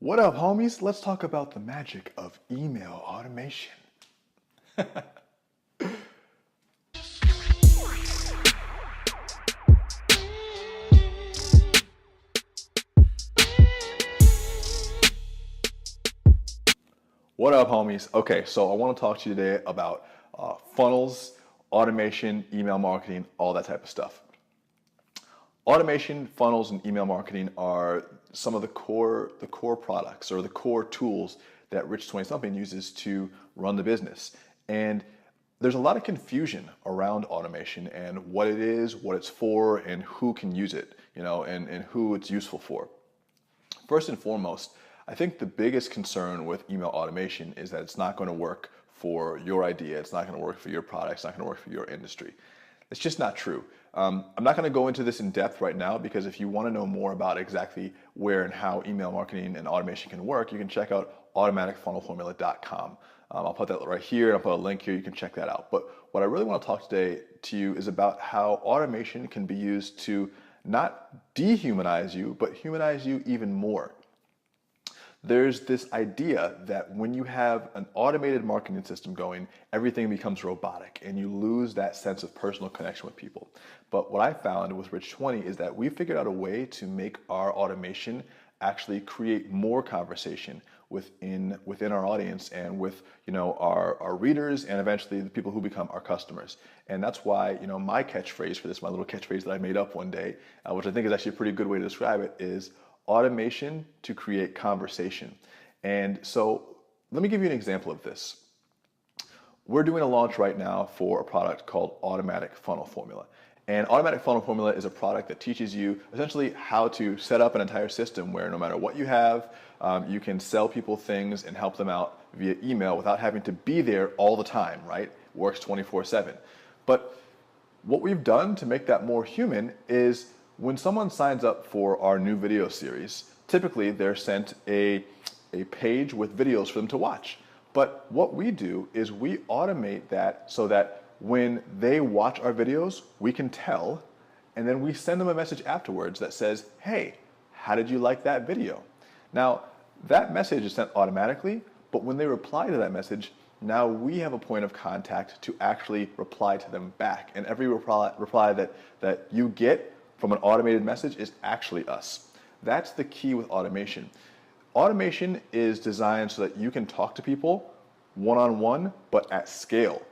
What up, homies? Let's talk about the magic of email automation. What up, homies? Okay, so I want to talk to you today about funnels, automation, email marketing, all that type of stuff. Automation, funnels, and email marketing are some of the core products or the core tools that Rich 20 something uses to run the business. And there's a lot of confusion around automation and what it is, what it's for, and who can use it, and who it's useful for. First and foremost, I think the biggest concern with email automation is that it's not going to work for your idea, it's not going to work for your product, it's not going to work for your industry. It's just not true. I'm not going to go into this in depth right now because if you want to know more about exactly where and how email marketing and automation can work, you can check out automaticfunnelformula.com. I'll put that right here and I'll put a link here, you can check that out. But what I really want to talk today to you is about how automation can be used to not dehumanize you, but humanize you even more. There's this idea that when you have an automated marketing system going, everything becomes robotic and you lose that sense of personal connection with people. But what I found with Rich 20 is that we figured out a way to make our automation actually create more conversation within our audience and with our readers and eventually the people who become our customers. And that's why my catchphrase for this, my little catchphrase that I made up one day, which I think is actually a pretty good way to describe it, is automation to create conversation. And so let me give you an example of this. We're doing a launch right now for a product called Automatic Funnel Formula. And Automatic Funnel Formula is a product that teaches you essentially how to set up an entire system where no matter what you have, you can sell people things and help them out via email without having to be there all the time, right? Works 24/7. But what we've done to make that more human is when someone signs up for our new video series, typically they're sent a page with videos for them to watch. But what we do is we automate that so that when they watch our videos, we can tell, and then we send them a message afterwards that says, hey, how did you like that video? Now, that message is sent automatically, but when they reply to that message, now we have a point of contact to actually reply to them back. And every reply that you get from an automated message is actually us. That's the key with automation. Automation is designed so that you can talk to people one-on-one, but at scale.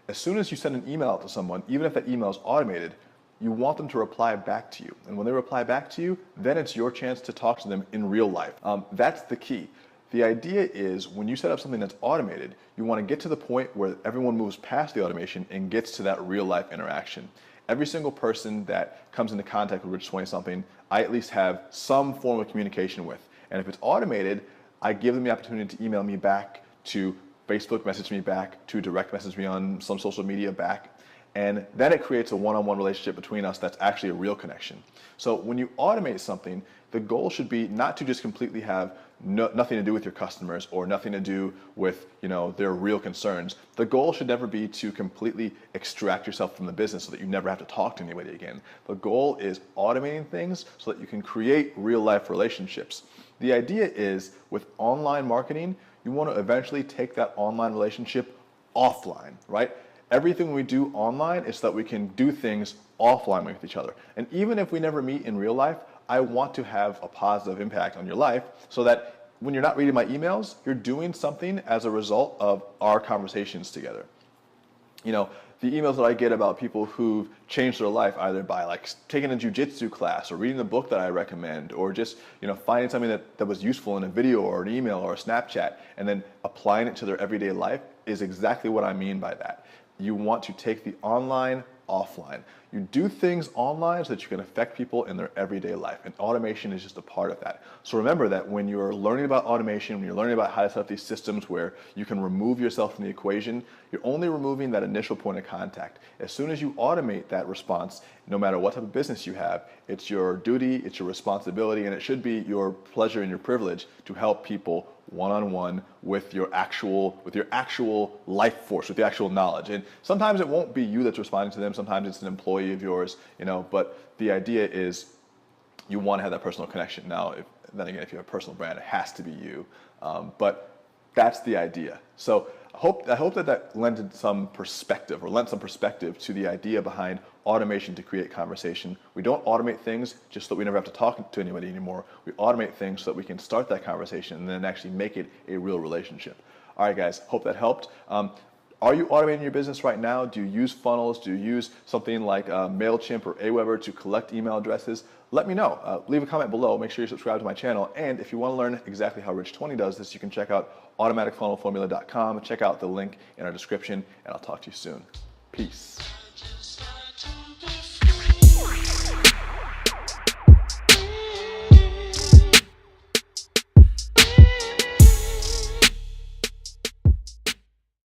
As soon as you send an email out to someone, even if that email is automated, you want them to reply back to you. And when they reply back to you, then it's your chance to talk to them in real life. That's the key. The idea is when you set up something that's automated, you want to get to the point where everyone moves past the automation and gets to that real life interaction. Every single person that comes into contact with Rich 20 something, I at least have some form of communication with. And if it's automated, I give them the opportunity to email me back, to Facebook message me back, to direct message me on some social media back. And then it creates a one-on-one relationship between us that's actually a real connection. So when you automate something, the goal should be not to just completely have nothing to do with your customers or nothing to do with their real concerns. The goal should never be to completely extract yourself from the business so that you never have to talk to anybody again. The goal is automating things so that you can create real life relationships. The idea is with online marketing, you want to eventually take that online relationship offline, right? Everything we do online is so that we can do things offline with each other. And even if we never meet in real life, I want to have a positive impact on your life so that when you're not reading my emails, you're doing something as a result of our conversations together. The emails that I get about people who've changed their life either by taking a jiu-jitsu class or reading the book that I recommend or just finding something that was useful in a video or an email or a Snapchat and then applying it to their everyday life is exactly what I mean by that. You want to take the online offline. You do things online so that you can affect people in their everyday life, and automation is just a part of that. So remember that when you're learning about automation, when you're learning about how to set up these systems where you can remove yourself from the equation, you're only removing that initial point of contact. As soon as you automate that response, no matter what type of business you have, it's your duty, it's your responsibility, and it should be your pleasure and your privilege to help people one-on-one with your actual life force, with the actual knowledge. And sometimes it won't be you that's responding to them, sometimes it's an employee of yours, but the idea is you want to have that personal connection. Now, then again, if you have a personal brand, it has to be you. But that's the idea. So I hope that lent some perspective to the idea behind automation to create conversation. We don't automate things just so that we never have to talk to anybody anymore. We automate things so that we can start that conversation and then actually make it a real relationship. All right, guys, hope that helped. Are you automating your business right now? Do you use funnels? Do you use something like MailChimp or Aweber to collect email addresses? Let me know. Leave a comment below. Make sure you subscribe to my channel. And if you want to learn exactly how Rich20 does this, you can check out automaticfunnelformula.com. Check out the link in our description, and I'll talk to you soon. Peace.